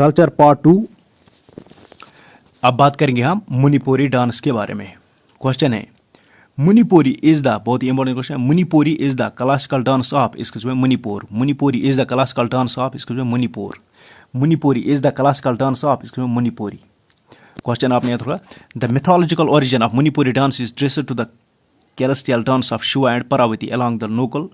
Culture part 2। अब बात करेंगे हम मणिपुरी डांस के बारे में। क्वेश्चन है मणिपुरी इज द, बहुत ही इंपॉर्टेंट क्वेश्चन है, Manipuri is the classical dance of, इसका जो है Manipur. Manipuri is the classical dance of, इसका जो है Manipur. Manipuri is the classical dance of, इसका जो है मणिपुरी। क्वेश्चन आपने थोड़ा, the mythological origin of Manipuri dance is traced to the celestial dance of Shiva and Parvati along the local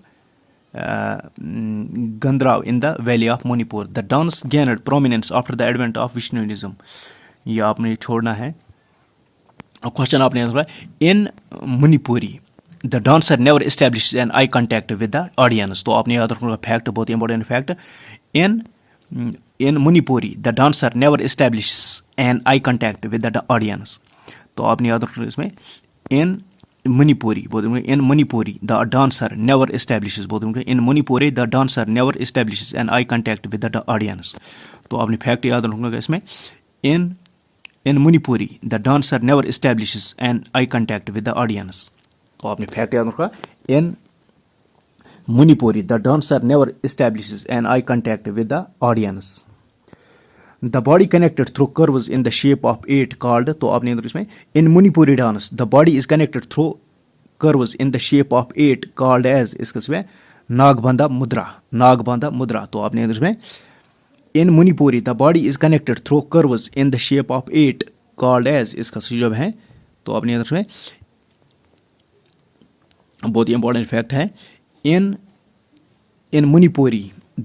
Gandrav in the valley of Manipur. The dance gained prominence after the advent of Vishnuism. ये आपने छोड़ना है। Question आपने थोड़ा, in Manipuri the dancer never establish an eye contact with the audience. तो आपने याद रखना फैक्ट, बहुत important fact, in Manipuri the dancer never establish an eye contact with the audience. तो आपने याद रखना इसमें in Manipuri, in Manipuri the dancer never establishes, in Manipuri the dancer never establishes an eye contact with the audience. तो आपने fact याद रखना इसमें, in Manipuri the dancer never establishes an eye contact with the audience. तो आपने फैक्ट याद रखा, in Manipuri the dancer never establishes an eye contact with the audience. The body connected through curves in the shape of 8 called, तो आपने इसमें in Manipuri dance the body is connected through curves in the shape of 8 called as, इसका इसमें नागबंधा मुद्रा, नागबंधा मुद्रा। तो आपने इसमें in Manipuri the body is connected through curves in the shape of 8 called as, इसका सुझाव है। तो आपने इसमें बहुत ही इंपॉर्टेंट फैक्ट है, in Manipuri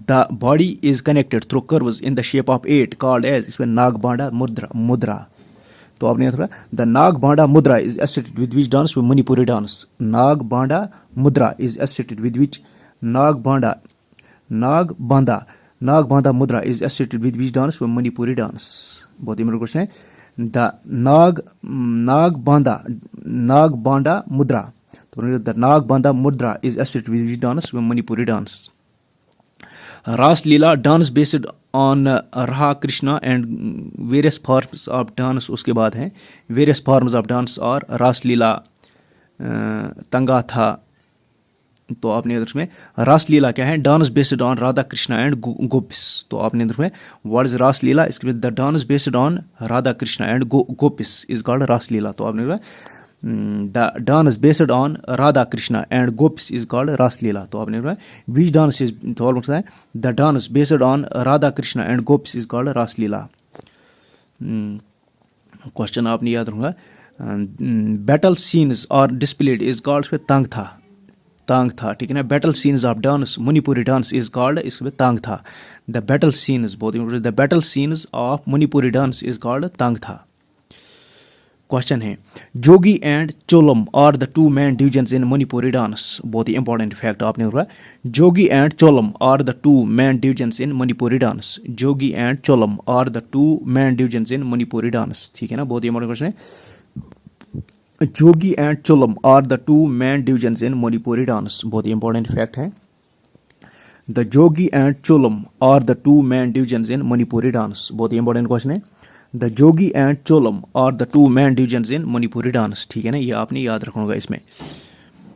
the body is connected through curves in the shape of 8 called as, इसमें नागबांडा मुद्रा। तो आपने थोड़ा, द नागबांडा मुद्रा is associated with which dance? with Manipuri dance. नागबांडा मुद्रा is associated with which? नागबांडा मुद्रा is associated with which dance? with Manipuri dance. बहुत ही इंपॉर्टेंट क्वेश्चन है। द नागबांडा मुद्रा, तो द नागबांडा मुद्रा is associated with which dance? with Manipuri dance. Ras Leela dance based on Radha Krishna and various forms of dance, उसके बाद है वेरियस फॉर्म्स ऑफ डांस और रास लीला तंगा था। तो आपने इधर में रास लीला क्या है? Dance based on Radha Krishna and gopis. तो आपने इधर में व्हाट इज रास लीला, इसके बाद the dance based on Radha Krishna and gopis is called Ras Leela. तो आपने the dance based on Radha Krishna and Gopis is called Ras Leela. तो आपने which dance is, तो और है the dance based on Radha Krishna and Gopis is called Ras Leela. Question आपने याद रखूंगा, बैटल सीन्स और displayed is called Thang Ta, ठीक है ना। Battle scenes of dance Manipuri dance is called, इसमें Thang Ta. The battle scenes, बहुत important, the battle scenes of Manipuri dance is called Thang Ta. Question है Jagoi and Cholom are the two main divisions in Manipuri dance. बहुत ही important fact आपने बोला, Jagoi and Cholom are the two main divisions in Manipuri dance. Jagoi and Cholom are the two main divisions in Manipuri dance, ठीक है ना। बहुत ही इंपॉर्टेंट क्वेश्चन है, Jagoi and Cholom are the two main divisions in Manipuri dance. बहुत ही इंपॉर्टेंट फैक्ट है, the Jagoi and Cholom are the two main divisions in Manipuri dance. बहुत ही इंपॉर्टेंट क्वेश्चन है, the Jagoi and Cholom are the two main divisions in Manipuri dance, ठीक है ना। ये आपने याद रखना होगा इसमें,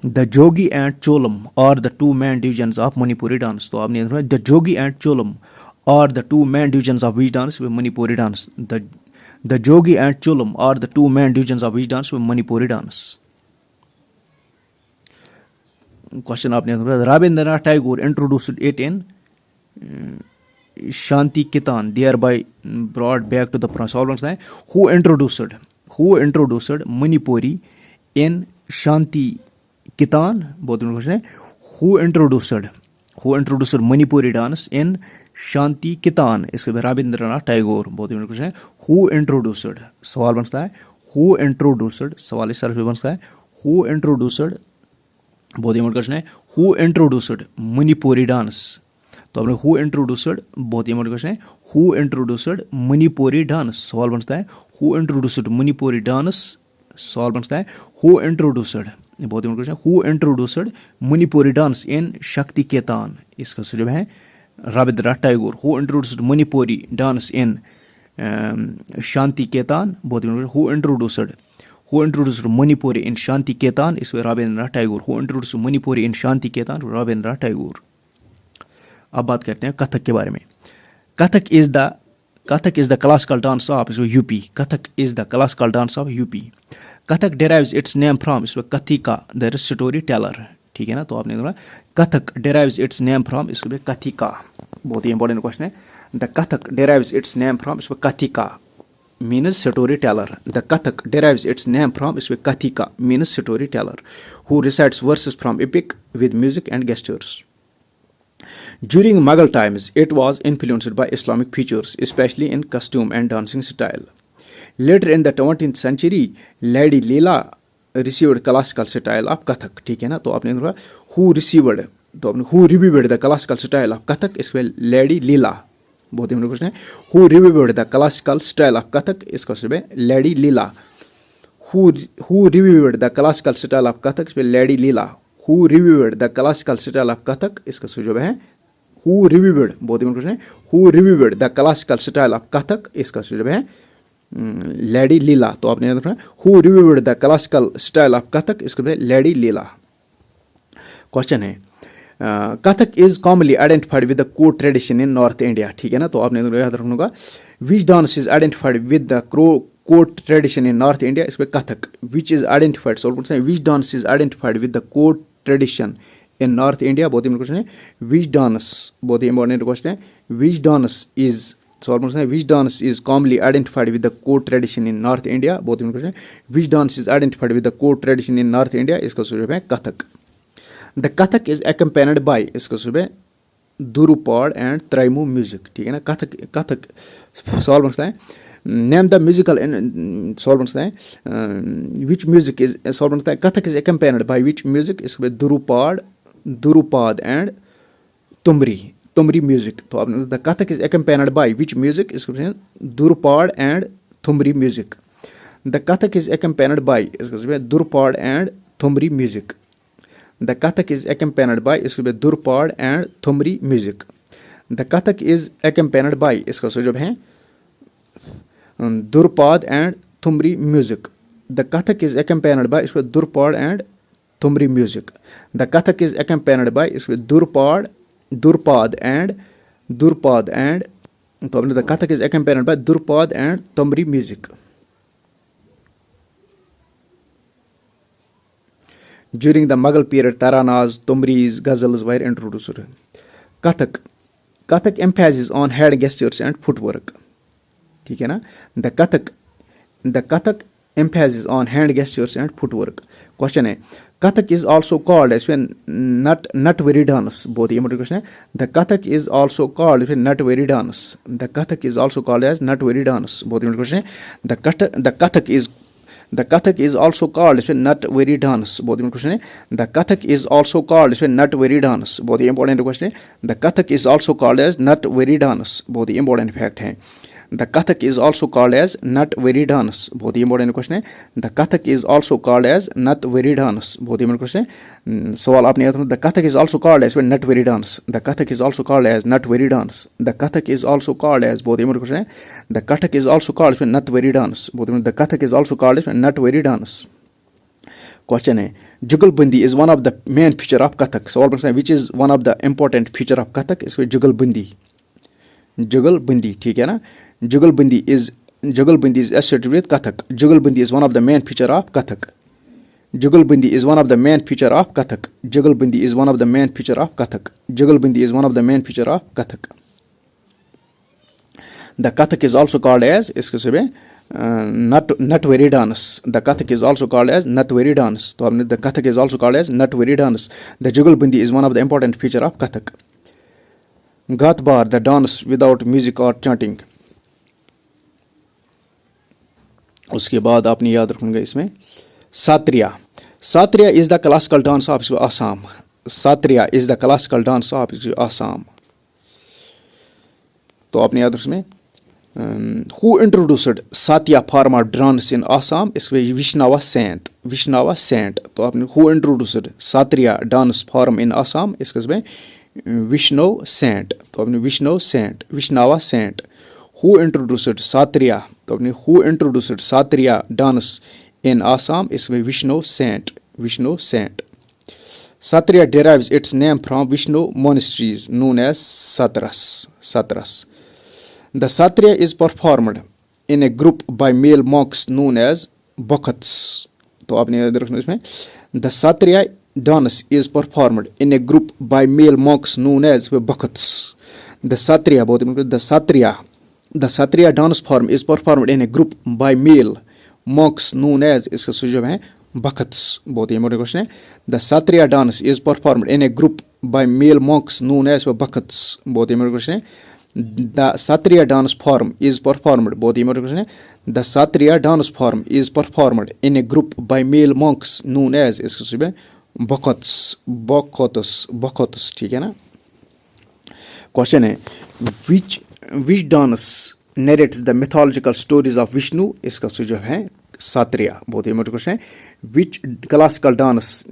the Jagoi and Cholom are the two main divisions of Manipuri dance. तो आपने the Jagoi and Cholom are the two main divisions of which dance? with Manipuri dance. The Jagoi and Cholom are the two main divisions of which dance? with Manipuri dance. Question आपने Rabindranath Tagore introduced it in Shanti Kitan, thereby brought back to the problem. Who introduced Manipuri in Shanti Kitan? बहुत question है, who introduced Manipuri dance in Shanti Kitan? इसके बाद रविंद्रनाथ टैगोर। बहुत question है, who introduced, सवाल बनता है who introduced, सवाल इस तरह से बनता है who introduced, बहुत क्वेश्चन है who introduced Manipuri dance। तो आपने हु इंट्रोड्यूस्ड, बहुत ही इंपॉर्टेंट क्वेश्चन है, हु इंट्रोड्यूस्ड मणिपुरी डांस। सवाल बनता है हु इंट्रोड्यूस्ड मणिपुरी डांस। सवाल बनता है हु इंट्रोड्यूस्ड, बहुत ही important question, who introduced Manipuri dance in Shantiniketan. इसका सुझाव है Rabindranath Tagore. Who introduced Manipuri dance in Shantiniketan. बहुत ही important, who introduced Manipuri in Shantiniketan, इसमें Rabindranath Tagore. Who introduced Manipuri in Shantiniketan, Rabindranath Tagore. अब बात करते हैं कथक के बारे में। Kathak is the Kathak is the classical dance of UP. Kathak is the classical dance of UP. Kathak derives its name from इसमें कथिका दैट इज स्टोरी टेलर. ठीक है ना. तो आपने बोला Kathak derives its name from इसमें कथिका. बहुत ही इंपॉर्टेंट क्वेश्चन है. The Kathak derives its name from इसमें कथिका means storyteller. The Kathak derives its name from इसमें कथिका means storyteller who recites verses from epic with music and gestures. During Mughal times, it was influenced by Islamic features, especially in costume and dancing style. Later in the 20th century, Lady Leela received classical style of Kathak. ठीक है ना. तो आपने देखा who received तो आपने who revived the classical style of Kathak इसमें Lady Leela. बहुत ही क्वेश्चन है. Who revived the classical style of Kathak इसका इसमें Lady Leela. Who revived the classical style of Kathak इसमें Lady Leela. Who revived the classical style of Kathak इसका सुझाव है Who revived. बहुत ही क्वेश्चन है. Who revived the classical style of Kathak इसका सुझाव है लेडी लीला. तो आपने याद रखना Who revived the classical style of Kathak इसका लेडी लीला. क्वेश्चन है Kathak is commonly identified with the court tradition in North India. ठीक है ना. तो आपने याद रखना होगा which dance is identified with the court tradition in North India इसमें Kathak. Which is identified. Solve करते हैं. Which dance is identified with the court tradition in North India. बहुत ही क्वेश्चन है. Which dance. बहुत ही इंपॉर्टेंट क्वेश्चन है. Which dance is solve करते हैं. Which dance is commonly identified with the court tradition in North India. बहुत ही क्वेश्चन है. Which dance is identified with the court tradition in North India इसका सुझाव है Kathak. The Kathak is accompanied by इसका सुझाव है Dhurupad and Traimu music. ठीक है ना. Kathak सॉल्व करते हैं. Name the musical सॉल्व करते हैं. Which music is सॉल्व करते हैं. Kathak is accompanied by which music इसमें Dhurupad and Tumri music. तो आपने the Kathak is accompanied by which music इसमें Dhurupad and Tumri music. The Kathak is accompanied by इसमें Dhurupad and Tumri music. The Kathak is accompanied by इसमें Dhurupad and Tumri music. The Kathak is accompanied by इसका सुझाव है Dhurupad and Tumri music. The Kathak is accompanied by इसमें Dhurupad and Tumri music. The Kathak is accompanied by इसमें Dhurupad and तो आपने the Kathak is accompanied by Dhurupad and Tumri music. During the Mughal period, Taranas, Tumris, Ghazals were introduced. Kathak emphasizes on head gestures and footwork. ठीक है ना. The Kathak emphasis on hand gestures and footwork. Question है Kathak is also called as Natwari dance. बहुत ही important question है. The Kathak is also called as Natwari dance. The Kathak is also called as Natwari dance. बहुत ही important question है. The Kathak is also called as Natwari dance. बहुत ही question है. The Kathak is also called as Natwari dance. बहुत ही important question है. The Kathak is also called as Natwari dance. बहुत ही important fact है. The Kathak is also called as Natwari dance. बहुत ही important question है. The Kathak is also called as Natwari dance. बहुत ही important question है. सवाल आपने याद रखना. The Kathak is also called as Natwari dance. The Kathak is also called as Natwari dance. The Kathak is also called as बहुत ही important question है. The Kathak is also called as Natwari dance. बहुत ही The Kathak is also called as Natwari dance. Question है Jugalbandi is one of the main feature of Kathak. सवाल पूछते हैं which is one of the important feature of Kathak. इसमें Jugalbandi ठीक है ना. Jugalbandi is associated with Kathak. Jugalbandi is one of the main feature of Kathak. Jugalbandi is one of the main feature of Kathak. Jugalbandi is one of the main feature of Kathak. Jugalbandi is one of the main feature of Kathak. The Kathak is also called as इसके से Natwari dance. The Kathak is also called as Natwari dance. तो हमने the Kathak is also called as Natwari dance. The Jugalbandi is one of the important feature of Kathak. Gatbar, the dance without music or chanting. उसके बाद आपने याद रखूंगा इसमें Satriya is the classical dance of Assam. Satriya is the classical dance of Assam. तो आपने याद रखना who introduced Satya form of dance in Assam इसमें Vishnava Saint. तो आपने who introduced Satriya dance form in Assam इसमें Vishnu Saint. तो आपने Vishnava Saint. Who introduced Satriya? तो आपने who introduced Satriya dance in Assam इसमें Vishnu Saint. Satriya derives its name from Vishnu monasteries known as Satras. The Sattriya is performed in a group by male monks known as Bhakats. तो आपने याद रखना इसमें, the Sattriya dance is performed in a group by male monks known as Bhakats. The Sattriya, बहुत the Sattriya dance form is performed in a group by male monks known as, इसका सुझाव है बखत्स। बहुत ही इंपॉर्टेंट क्वेश्चन है। The Sattriya dance is performed in a group by male monks known as Bhakats. बहुत ही important question है। The Sattriya dance form is performed, बहुत ही इंपॉर्टेंट क्वेश्चन है। The Sattriya dance form is performed in a group by male monks known as, इसका सुझाव है बखत्स, बखत्स, ठीक है ना। क्वेश्चन है which dance narrates the mythological stories of Vishnu, इसका सुझाव है सात्रिया। बहुत ही इंपॉर्टेंट क्वेश्चन है। Which classical dance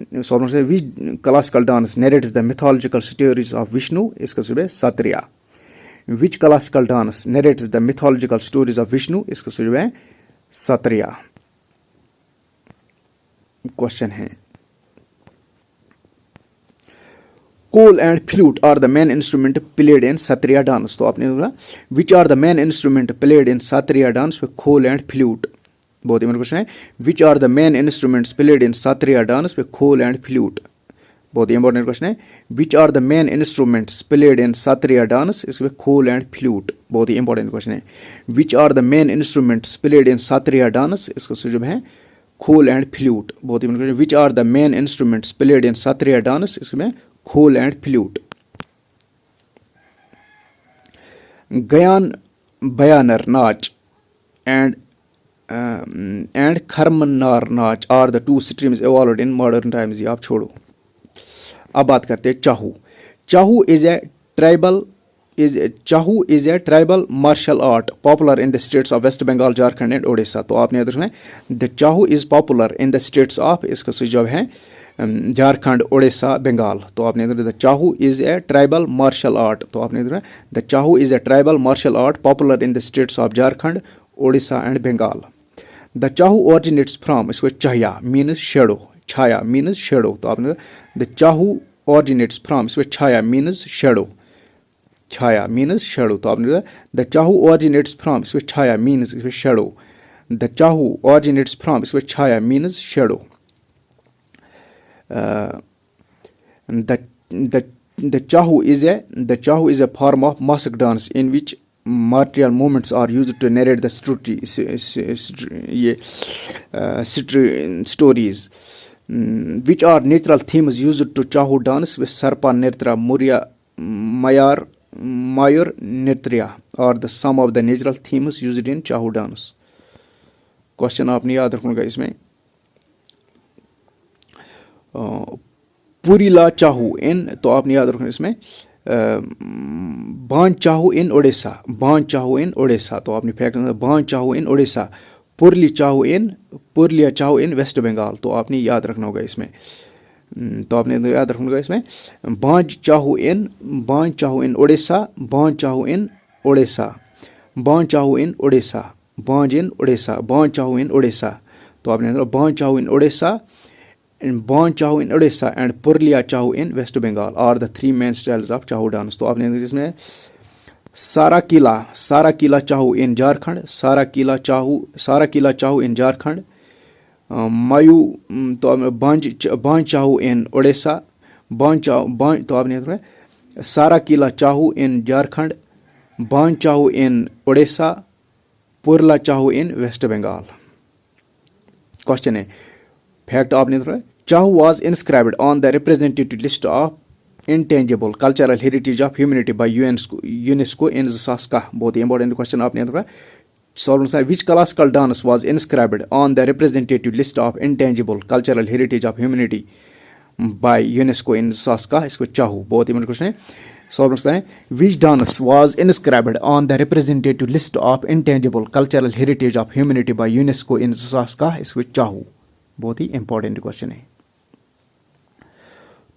narrates the mythological stories of Vishnu, इसका सुझाव है Sattriya. Which classical dance narrates the mythological stories of Vishnu, इसका सुझाव है सात्रिया। क्वेश्चन है khol and flute are the main instrument played in Sattriya dance. तो आपने बोला which are the main instrument played in Sattriya dance with khol and flute. बहुत ही क्वेश्चन है। Which are the main instruments played in Sattriya dance with khol and flute. बहुत ही important question है। Which are the main instruments played in Sattriya dance इसमें khol and flute. बहुत ही important question है। Which are the main instruments played in Sattriya dance, इसका सुझाव है खोल एंड फ्लूट। बहुत ही important. Which are the main instruments played in Sattriya dance, इसमें खोल एंड फ्लूट। गयान बयानर नाच एंड खरमनार नाच are the two streams evolved in modern times. ये आप छोड़ो, अब बात करते हैं Chhau. Chhau is a tribal martial art popular in the states of waste Bengal, Jharkhand and Odisha. तो आपने याद रखना है the Chhau is popular in the states of, इसका सुझाव है झारखंड, ओडिशा, बंगाल। तो आपने the Chhau is a tribal martial art. तो आपने the Chhau is a tribal martial art popular in the states of Jharkhand, Odisha and Bengal. The Chhau originates from, इसको chhaya means shadow, chhaya means shadow. तो आपने द चाहू ओरिजिनेट्स फ्रॉम, इसमें chhaya means shadow, chhaya means shadow. तो आपने the Chhau originates from, इसमें chhaya means इसमें shadow. The Chhau originates from, इसमें chhaya means shadow. The chahu is a form of mask dance in which martial movements are used to narrate the stories, which are natural themes used to chahu dance with Sarpa Nritra, Mayur Nritra are the some of the natural themes used in chahu dance. Question आपने याद रखना इसमें पुरीला चाहू इन, तो आपने याद रखना इसमें बांध चाहू इन ओडिशा, बांध चाहू इन ओडिशा। तो आपने फैक्ट बांध चाहू इन ओडिशा, पुरलिया चाहू इन वेस्ट बंगाल। तो आपने याद रखना होगा इसमें, तो आपने याद रखना होगा इसमें बांध चाहू इन ओडिशा, बांध चाहू इन ओडिशा, बांध चाहू इन ओडिशा, बांध इन ओडिशा, बांध चाहू इन ओडिशा। तो आपने बांध चाहू इन Odisha, Band Chahu in Odisha and Purlia Chahu in West Bengal are the three main styles of Chahu dance. तो आपने इसमें साराकीला चाहू इन झारखंड, साराकीला चाहू इन झारखंड, मायू तो बांध चाहू इन ओडिशा, तो आपने साराकीला चाहू इन झारखंड, बांध चाहू इन ओडिशा, पुरला चाहू इन वेस्ट बंगाल। क्वेश्चन है फैक्ट आपने चाहू was inscribed on the representative list of intangible cultural heritage of humanity by UNESCO in 2010। बहुत ही इंपॉर्टेंट क्वेश्चन आपने solve. Which classical dance was inscribed on the representative list of intangible cultural heritage of humanity by UNESCO in 2010, इसको चाहू। बहुत ही important question है, solve है। Which dance was inscribed on the representative list of intangible cultural heritage of humanity by UNESCO in 2010, इसको चाहू। बहुत ही इंपॉर्टेंट क्वेश्चन है।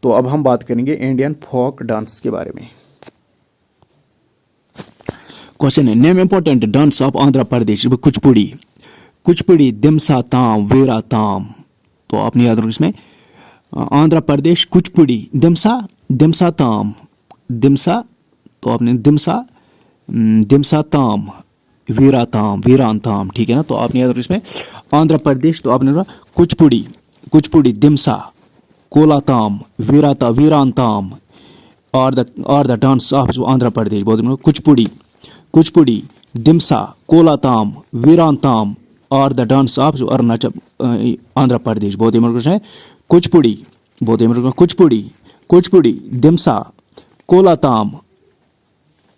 तो अब हम बात करेंगे इंडियन फोक डांस के बारे में। क्वेश्चन है name important dance of Andhra Pradesh. Kuchipudi, Dhimsa ताम, वेरा ताम। तो आपने याद रखो इसमें आंध्र प्रदेश कुचपुड़ी, दिमसा ताम, दिमसा। तो आपने दिमसा दिमसा ताम, वीरा ताम, वीरान ताम, ठीक है ना। तो आपने अगर इसमें आंध्र प्रदेश तो आपने कुचपुड़ी, कुचपुड़ी, दिमसा, कोलाताम, वीराता, Veeranatyam are the dance of Andhra Pradesh. बहुत Kuchipudi, Kuchipudi, Dhimsa, Kolattam, Veeranatyam are the dance of Arunachal Andhra Pradesh. बहुत ही प्रश्न है कुचपुड़ी, बहुत ही Kuchipudi, Kuchipudi, Dhimsa, Kolattam,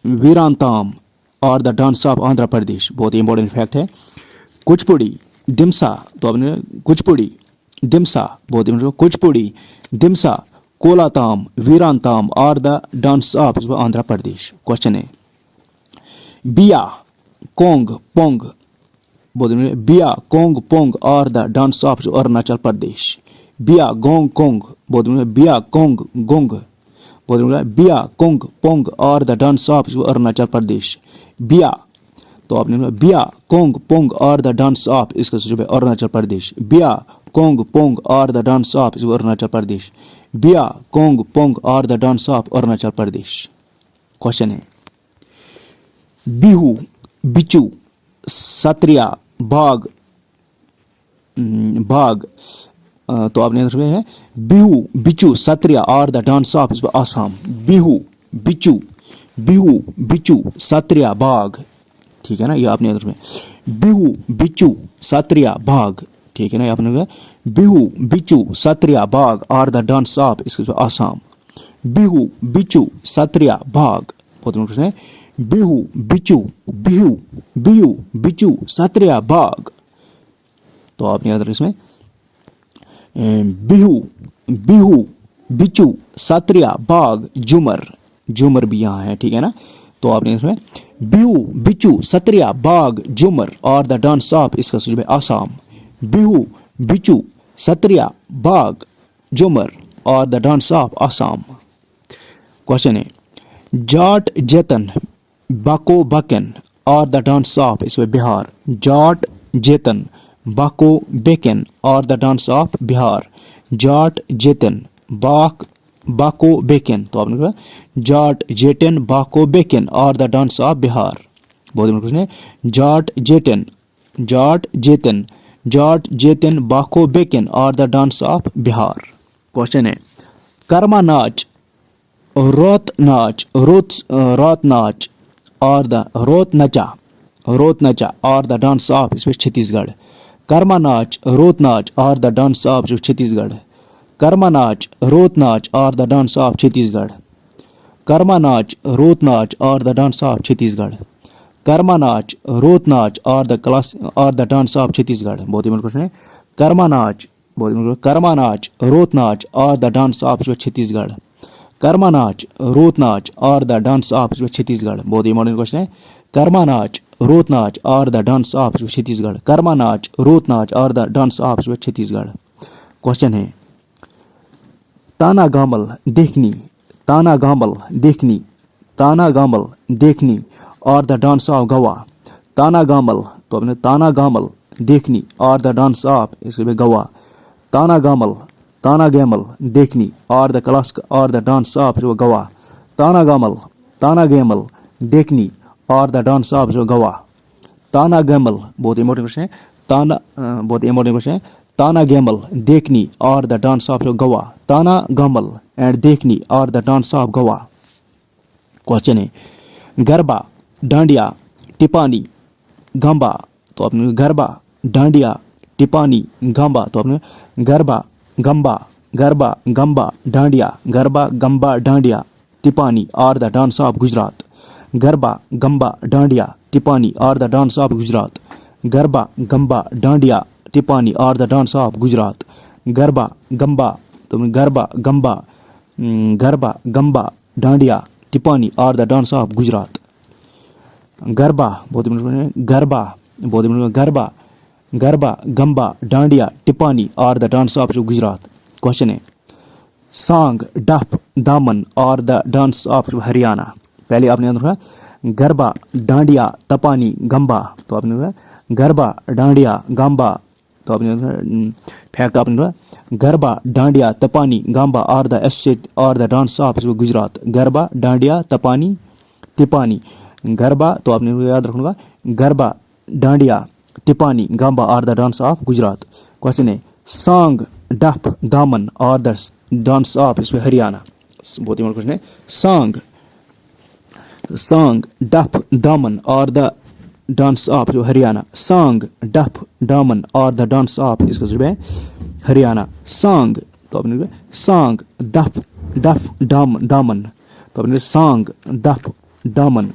Veeranatyam are the dance of Andhra Pradesh. बहुत ही इंपॉर्टेंट फैक्ट है कुचपुड़ी, दिमसा, तो आपने कुचपुड़ी, दिमसा, बहुत ही Kuchipudi, Dhimsa, Kolattam, Veeranatyam are the dance of Andhra Pradesh. Question है बिया, कोंग, पोंग, बहुत बिया, कोंग, पोंग और the dance of Arunachal Pradesh. बिया, गोंग, कोंग, बहुत बिया, कोंग, गोंग, बहुत बिया, कोंग, पोंग और the dance of Arunachal Pradesh. बिया, तो आपने बिया, कोंग, पोंग और द डांस ऑफ इसका जो है अरुणाचल प्रदेश। बिया, कोंग, पोंग और the dance of Arunachal Pradesh. बिया, कोंग, पोंग और the dance of Arunachal Pradesh. Question है बिहू, बिचू, सत्रिया, बाग, बाग, तो आपने आंसर है Bihu, Bichhua, Sattriya are the dance of Assam. Bihu, Bichhua, Bihu, Bichhua, Sattriya, बाग, ठीक है ना। ये आपने आंसर में बिहू, बिचू, सत्रिया, बाग, ठीक है ना। ये आपने बिहू, बिचू, सत्रिया, बाग और द डांस ऑफ इसके आसाम। बिहू, बिचू, सत्रिया, बाग, बहुत प्रश्न है बिहू, बिचू, बिहू, बिहू, बिचू, सत्रिया, बाग। तो आपने आंसर इसमें बिहू, बिहू, बिचू, सत्रिया, बाग, झूमर, झूमर भी यहाँ है, ठीक है ना। तो आपने इसमें बिहू, बिचू, सत्रिया, बाग, झूमर और द डांस ऑफ इसका सुझाव है आसाम। बिहू, बिचू, सत्रिया, बाग, झूमर और the dance of Assam. Question है जाट, जेतन, बाको, बकन और द डांस ऑफ इसमें Bihar. Jat, Jatin, Bakho, Bakhain are the dance of Bihar. Jat, Jatin, Bakho, Bakhain, तो आपने कहा Jat, Jatin, Bakho, Bakhain are the dance of Bihar. बहुत क्वेश्चन है Jat, जेतन, Jat, जेतन, Jat, Jatin, Bakho, Bakhain are the dance of Bihar. Question है कर्मा नाच, रोत नाच, रोत नाच और द रोत नचा, रोत नचा और द डांस ऑफ इसमें छत्तीसगढ़। कर्मा नाच, रोत नाच और the dance of Chhattisgarh. Karma नाच, रोत नाच और the dance of Chhattisgarh. Karma नाच, रोत नाच और the dance of Chhattisgarh. Karma नाच, रोत नाच और द डांस ऑफ छत्तीसगढ़। बहुत ही प्रश्न है कर्मा नाच, बहुत कर्मा नाच, रोत नाच और the dance of Chhattisgarh. Karma नाच, रोत नाच और द डांस ऑफ छत्तीसगढ़। बहुत ही इंपॉर्टेंट क्वेश्चन है कर्मा नाच, रोत नाच और the dance of Chhattisgarh. Karma नाच, रोत नाच और the dance of Chhattisgarh. Question है ताना गामल, देखनी, ताना गामल, देखनी, ताना गामल, देखनी और द डांस ऑफ गवा। ताना गामल, तो अपने ताना गामल, देखनी और द डांस ऑफ इसके गवा। ताना गामल, ताना गैमल, देखनी और द क्लास और द डांस ऑफ गवा। ताना गामल, ताना गैमल, देखनी और द डांस ऑफ गवा। ताना गैमल, बहुत इंपॉर्टेंट क्वेश्चन है ताना, बहुत इंपॉर्टेंट क्वेश्चन है ताना गैमल, देखनी और द डांस ऑफ गवा। ताना गैमल एंड देखनी और द डांस ऑफ गवा। क्वेश्चन है गरबा, डांडिया, टिपानी, गंबा, तो आपने गरबा, डांडिया, टिपानी, गंबा, तो आपने गरबा, गंबा, गरबा, गंबा, डांडिया, गरबा, गंबा, डांडिया, टिपानी और the dance of Gujarat. Garba, गंबा, डांडिया, टिपानी और the dance of Gujarat. Garba, गंबा, डांडिया, टिपानी और the dance of Gujarat. Garba, गंबा, तो गरबा, गंबा, गरबा, गंबा, डांडिया, टिपानी और the dance of Gujarat. Garba, बहुत गरबा, बहुत गरबा, गरबा, गंबा, डांडिया, टिपानी और the dance of Gujarat. Question है सांग, डफ, दामन और द डांस ऑफ हरियाणा। पहले आपने आंसर गरबा, डांडिया, तपानी, गंबा, तो आपने गरबा, डांडिया, गंबा, तो आपने फैक्ट आपने garba, Dandiya, Tippani, Garba are the dance of Gujarat. Garba, Dandiya, Tippani, Tippani, Garba, तो आपने याद रखना होगा, Garba, Dandiya, Tippani, Garba are the dance of Gujarat. Question है सांग, डफ, दामन आर द डांस ऑफ इसमें हरियाणा। बहुत ही क्वेश्चन है, सांग, डफ, दामन आर द डांस ऑफ जो हरियाणा। सांग, डफ, दामन आर द डांस ऑफ इसका जो है हरियाणा। सांग, तो आपने सांग, डफ, दामन, तो आपने सांग, डफ, दामन,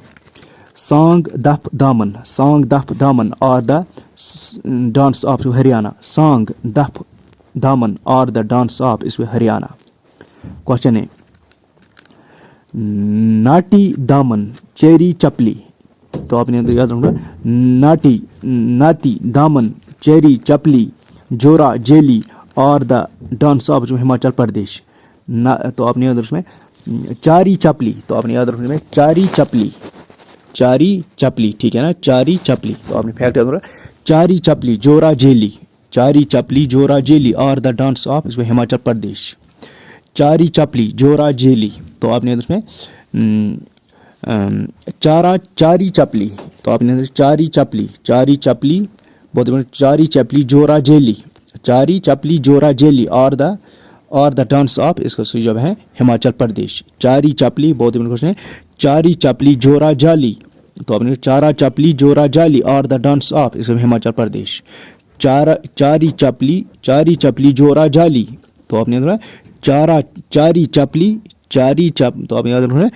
सांग, डफ, दामन, सांग, डफ, दामन are the dance of Haryana. Saang, Daf, दामन आर द डांस ऑफ इसमें हरियाणा। क्वेश्चन है नाटी, दामन, चेरी, चपली, तो आपने याद रखना, नाती, दामन, चेरी, चपली, जोरा, जेली और the dance of Himachal Pradesh. तो आपने याद रखना चारी चपली, तो आपने याद रखना चारी चपली, ठीक है ना, चारी चपली। तो आपने फैक्ट याद रखना चारी चपली, जोरा, जेली, चारी चपली, जोरा, जेली और द डांस ऑफ इसमें हिमाचल प्रदेश। चारी चपली, जोरा, जेली, तो आपने इसमें चारी चपली, तो आपने चारी चपली, बहुत चारी चपली, जोरा, जेली, चारी चपली, जोरा, जेली और द डांस ऑफ इसका सुझाव है हिमाचल प्रदेश। चारी चपली, बहुत क्वेश्चन है, चारी चपली, जोरा, जाली, तो आपने चारा चपली, जोरा, जाली और द डांस ऑफ इसमें हिमाचल प्रदेश। चारी चपली, जोरा, जाली, तो आपने चारी चपली, तो आपने याद रखना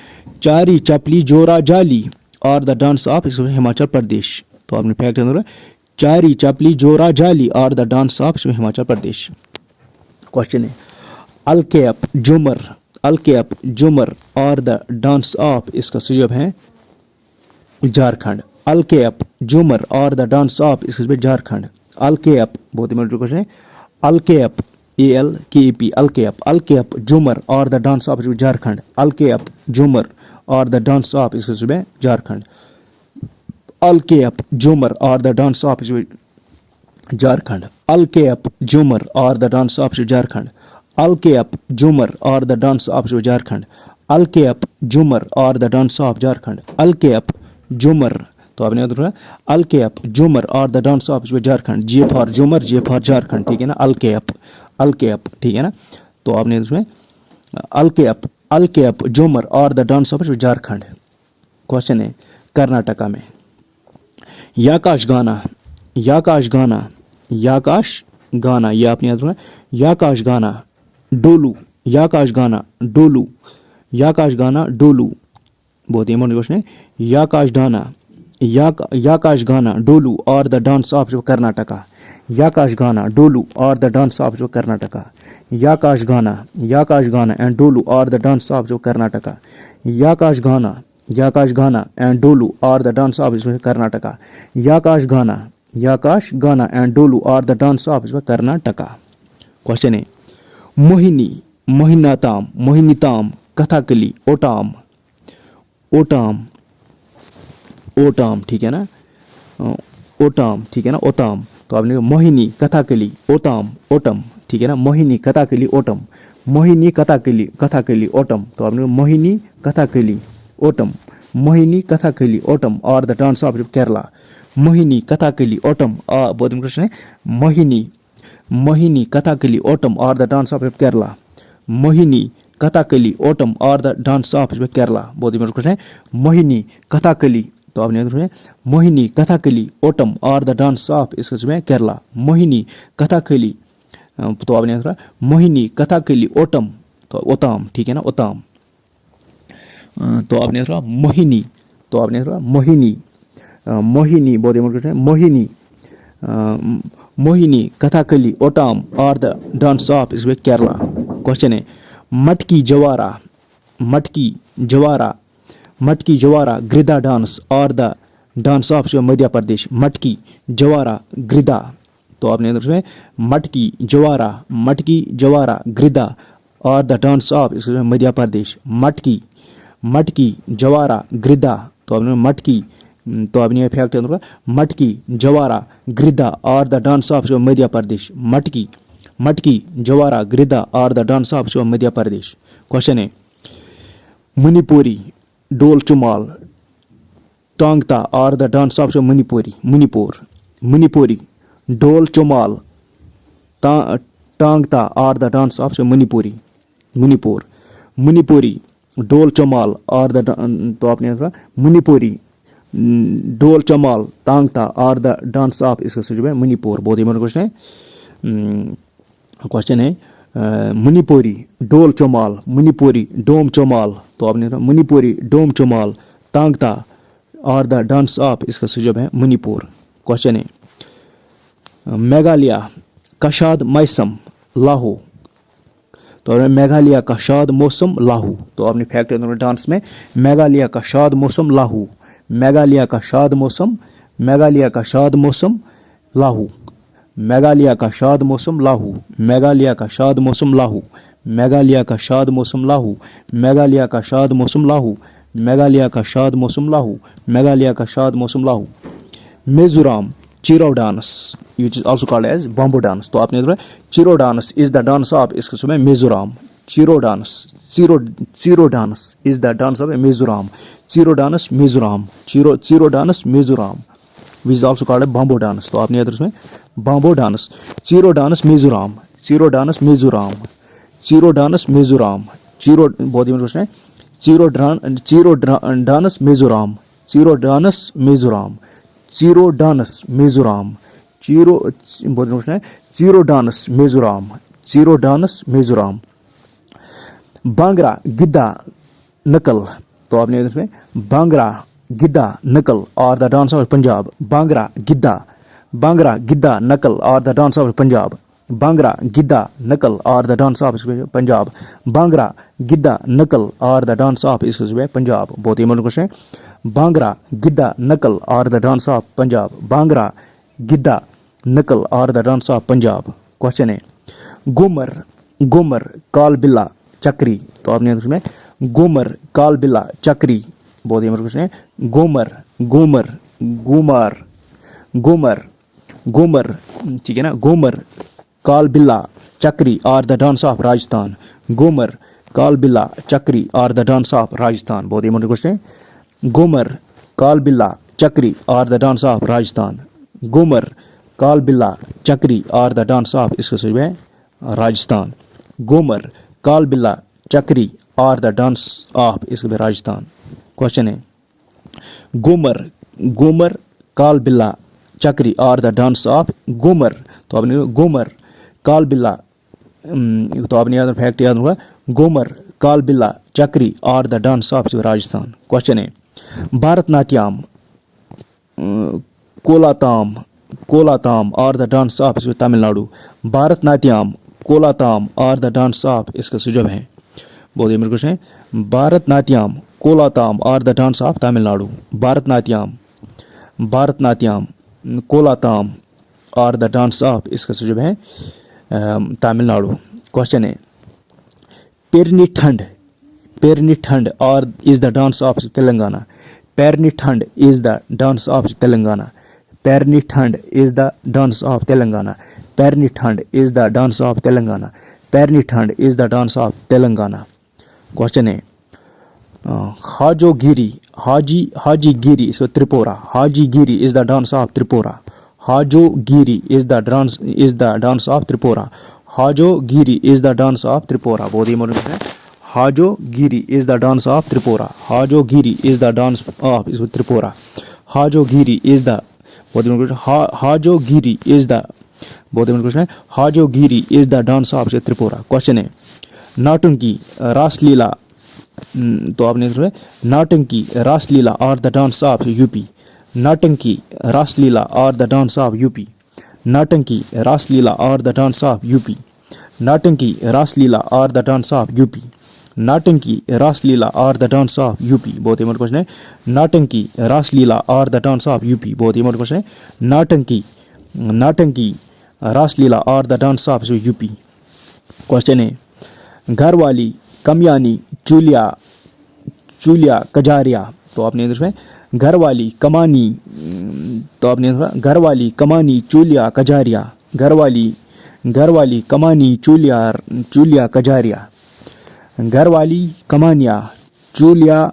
चारी चपली, जोरा, जाली और द डांस ऑफ इसमें हिमाचल प्रदेश। तो आपने फैक्ट याद रखना चारी चपली, जोरा, जाली और द डांस ऑफ इसमें हिमाचल प्रदेश। क्वेश्चन है अलकेप, झूमर और द डांस ऑफ इसका सुझाव है झारखंड। अलकेप, झूमर और द डांस ऑफ इसका झारखंड। अलकेप, बहुत ही क्वेश्चन है, अलकेप, ALKEP, अलकेप, झूमर और द डांस ऑफ झारखंड। अलकेप, झूमर और द डांस ऑफ इसका सुबह झारखंड। अलकेप, झूमर और द डांस ऑफ झारखंड। अलकेप, झूमर और द डांस ऑफ झारखंड। अलकेप, झूमर और द डांस ऑफ झारखंड। अलकेप, झूमर और द डांस ऑफ झारखंड। अलकेप, झूमर, तो आपने याद रखना अलकेप, झूमर और the dance of Jharkhand. J for झूमर, J फॉर झारखंड, ठीक है ना, अलकेप, ठीक है ना। तो आपने इसमें अलकेप, झूमर और the dance of Jharkhand. Question है कर्नाटका में याकाश गाना, ये आपने याद रखना याकाश गाना, डोलू, याकाश गाना, डोलू, बहुत ही इंपॉर्टेंट क्वेश्चन है, याकाश गाना, डोलू और द डांस ऑफ कर्नाटका। याकाश गाना, डोलू और द डांस ऑफ कर्नाटका। याकाश गाना एंड डोलू और द डांस ऑफ कर्नाटका। याकाश गाना एंड डोलू और द डांस ऑफ कर्नाटका। याकाश गाना एंड डोलू और the dance of Karnataka. Question है मोहिनी, मोहिनीताम, कथकली, ओटाम, ठीक है ना, ओटाम, तो आपने मोहिनी, कथकली, ओटम, ठीक है ना, मोहिनी, कथकली, ओटम, तो आपने मोहिनी, कथकली, ओटम और the dance of Kerala. Mohini, Kathakali, autumn, बहुत क्वेश्चन है, मोहिनी, कथकली, ओटम और the dance of Kerala. Mohini, Kathakali, autumn और द डांस ऑफ केरला, बहुत ही क्वेश्चन है, मोहिनी, कथकली, तो आपने मोहिनी, कथकली, ओटम और द डांस ऑफ इसका केरला। मोहिनी, कथकली, तो आपने मोहिनी, कथकली, ओटम, तो ओताम, ठीक है ना, ओताम, तो आपने मोहिनी, मोहिनी, बहुत इंपॉर्टेंट है, मोहिनी, कथकली, ओटाम और द डांस ऑफ इसमें केरला। क्वेश्चन है मटकी जवारा, गिरदा डांस और the dance of Madhya Pradesh. Matki, Jawara, गिरदा, तो आपने मटकी जवारा, गिरदा और द डांस ऑफ इसमें मध्य प्रदेश। मटकी जवारा, गिरदा, तो आपने फैक्ट मटकी जवारा, गिरदा और the dance of Madhya Pradesh. Matki Jawara, Girda और the dance of Madhya Pradesh. Question है Manipuri, Dhol Chumal, Tangta are the dance of Manipuri Dhol Chumal Tangta are the dance of Manipur Dhol Chamal are the तो आपने Manipuri Dhol Chamal Tangta are the dance of इसका जो है मणिपुर। बहुत इंपॉर्टेंट क्वेश्चन है मणिपुरी ढोल चमाल मणिपुरी डोम चमाल तो आपने मणिपुरी डोम चमाल Tangta are the dance of इसका सुजब है मणिपुर। क्वेश्चन है मेघालय का शाद मौसम लाहू तो मेघालय का शाद मौसम लाहू तो आपने फैक्ट डांस में मेघालय का शाद मौसम लाहू मेघालय का शाद मौसम लाहू मेघालय का शाद मौसम लाहू मेघालय का शाद मौसम लाहू मेघालय का शाद मौसम लाहू मेघालय का शाद मौसम लाहू मेघालय का शाद मौसम लाहू मेघालय का शाद मौसम लाहू। Mizoram Cheraw dance which is also called as bamboo dance तो आपने Cheraw dance is the dance of इसका सुबह Mizoram Cheraw dance is the dance of Mizoram Cheraw dance Mizoram Cheraw dance Mizoram which is also called bamboo dance तो आपने याद उसमें bamboo dance Cheraw dance Mizoram Cheraw dance Mizoram Cheraw dance Mizoram Cheraw बहुत ही क्वेश्चन है Cheraw dance Mizoram Cheraw dance Mizoram Cheraw dance Mizoram Cheraw बहुत क्वेश्चन है चिरो डांस मिजोरम चिरो डांस मिजोरम। बांगरा गिद्दा नकल तो आपने इसमें बांगरा गिद्दा नकल और the dance of Punjab Bangra Giddha नकल और the dance of Punjab Bangra Giddha नकल और the dance of Punjab Bangra Giddha नकल और द डांस ऑफ पंजाब। बहुत ही इंपॉर्टेंट क्वेश्चन है बांगरा गिद्दा नकल और the dance of Punjab Bangra Giddha नकल और the dance of Punjab. Question है गोमर काल बिल्ला चक्री तो आपने उसमें गोमर काल बिल्ला चक्री बहुत ही क्वेश्चन है गोमर ठीक है ना गोमर काल बिल्ला Chakri are the dance of Rajasthan Ghoomar काल बिल्ला Chakri are the dance of Rajasthan. बहुत ही क्वेश्चन है गोमर काल बिल्ला Chakri are the dance of Rajasthan Ghoomar काल बिल्ला Chakri are the dance of इसका सुबह है राजस्थान गोमर काल बिल्ला Chakri are the dance of इसका राजस्थान। क्वेश्चन है गोमर काल बिल्ला Chakri are the dance of गोमर तो आपने गोमर काल बिल्ला तो आपने याद फैक्ट याद होगा गोमर काल बिल्ला Chakri are the dance of Rajasthan. Question है Bharatanatyam Kolattam are the dance of Tamil Nadu Bharatanatyam Kolattam are the dance of इसका सुझाव है। बहुत ही क्वेश्चन है Bharatanatyam Kolattam are the dance of Tamil Nadu Bharatanatyam Kolattam are the dance of इसका सुझाव है तमिलनाडु। क्वेश्चन है पेरनी ठंड और is the dance of Telangana Perini ठंड is the dance of Telangana Perini ठंड is the dance of Telangana Perini ठंड is the dance of Telangana Perini ठंड is the dance of Telangana. Question है Hojagiri is Tripura Hojagiri is the dance of Tripura Hojagiri is the dance of Tripura Hojagiri is the dance of Tripura. बहुत ही important है Hojagiri is the dance of Tripura Hojagiri is the dance of Tripura Hojagiri is the बहुत ही हाजो गिरी is the बहुत ही question है Hojagiri is the dance of Tripura. Question है नौटंकी रासलीला तो आपने Nautanki Raslila are the dance of UP Nautanki Raslila are the dance of UP Nautanki Raslila are the dance of UP Nautanki Raslila are the dance of UP Nautanki Raslila are the dance of UP. बहुत ही important question है Nautanki Raslila are the dance of UP. बहुत ही important question है Nautanki Raslila are the dance of UP. Question है घरवाली कमयानी चूलिया कजारिया तो आपने इसमें घरवाली कमानी तो आपने घरवाली कमानी चूलिया कजारिया घरवाली कमानी चूलिया कजारिया घरवाली Kamania Chuliya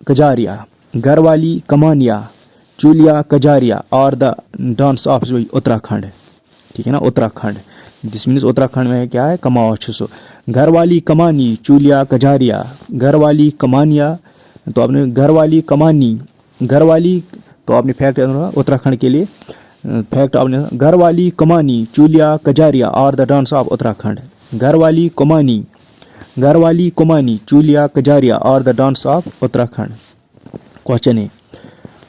Kajaria Garwali Kamania, Julia Kajaria are the dance of Uttarakhand. ठीक है ना, उत्तराखंड. दिस मीन्स उत्तराखंड में क्या है, कमाओ 600. घरवाली कमानी चूलिया कजारिया, घरवाली कमानिया, तो आपने घरवाली कमानी, घरवाली, तो आपने फैक्ट उत्तराखंड के लिए फैक्ट आपने Garhwali Kumaoni Chholiya Kajari are the dance of Uttarakhand. Garhwali Kumaoni, Garhwali Kumaoni Chholiya Kajari are the dance of Uttarakhand. Question है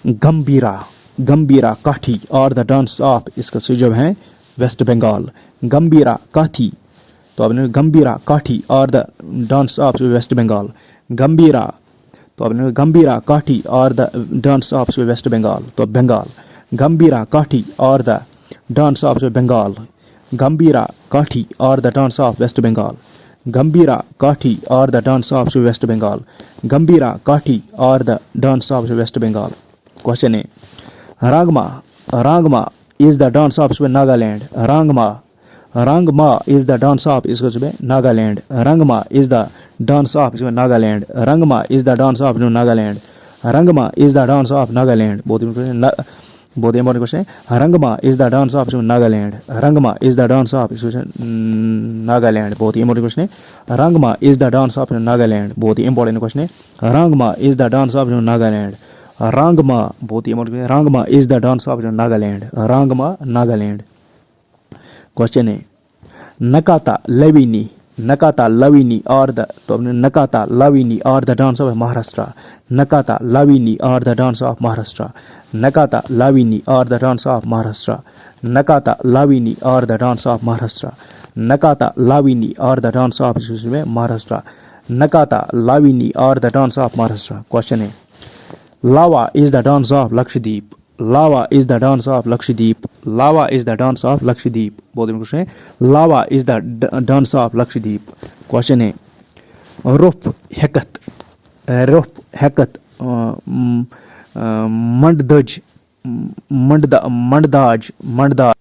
गंभीरा, गंभीरा काठी और द डांस ऑफ, इसका सुझाव है वेस्ट बंगाल. गंभीरा काठी, तो आपने गंभीरा काठी और the dance of waste Bengal. Gambhira, तो आपने गंभीरा काठी और the dance of waste Bengal, तो बंगाल. गंभीरा काठी और the dance of Bengal. Gambhira Kathi और the dance of waste Bengal. Gambhira Kathi और the dance of waste Bengal. Gambhira Kathi और the dance of waste Bengal. Question है Rangma, Rangma is the dance of Nagaland. Rangma, Rangma is the dance of Nagaland. Rangma is the dance of Nagaland. Rangma is the dance of Nagaland. Rangma is the dance of Nagaland. बहुत important question है. Rangma is the dance of Nagaland. Rangma is the dance of Nagaland. बहुत important question है. Rangma is the dance of Nagaland. बहुत important question है. Rangma is the dance of Nagaland. Rangma, बहुत ही important, Rangma is the dance of Nagaland. Rangma Nagaland. Question है नकाता लविनी, नकाता लविनी और the, तो अपने नकाता लविनी और द डांस ऑफ महाराष्ट्र. नकाता लविनी और द डांस ऑफ महाराष्ट्र. नकाता लविनी और द डांस ऑफ महाराष्ट्र. नकाता लविनी और द डांस ऑफ महाराष्ट्र. नकाता लविनी और द डांस ऑफ महाराष्ट्र. नकाता लविनी और the dance of Maharashtra. Question है Lava is the dance of Lakshadweep. Lava is the dance of Lakshadweep. Lava is the dance of Lakshadweep. बहुत important question है. Lava is the dance of Lakshadweep. Question है roof हेकत, roof हेकत मंडदज, मंडदाज, मंडदाज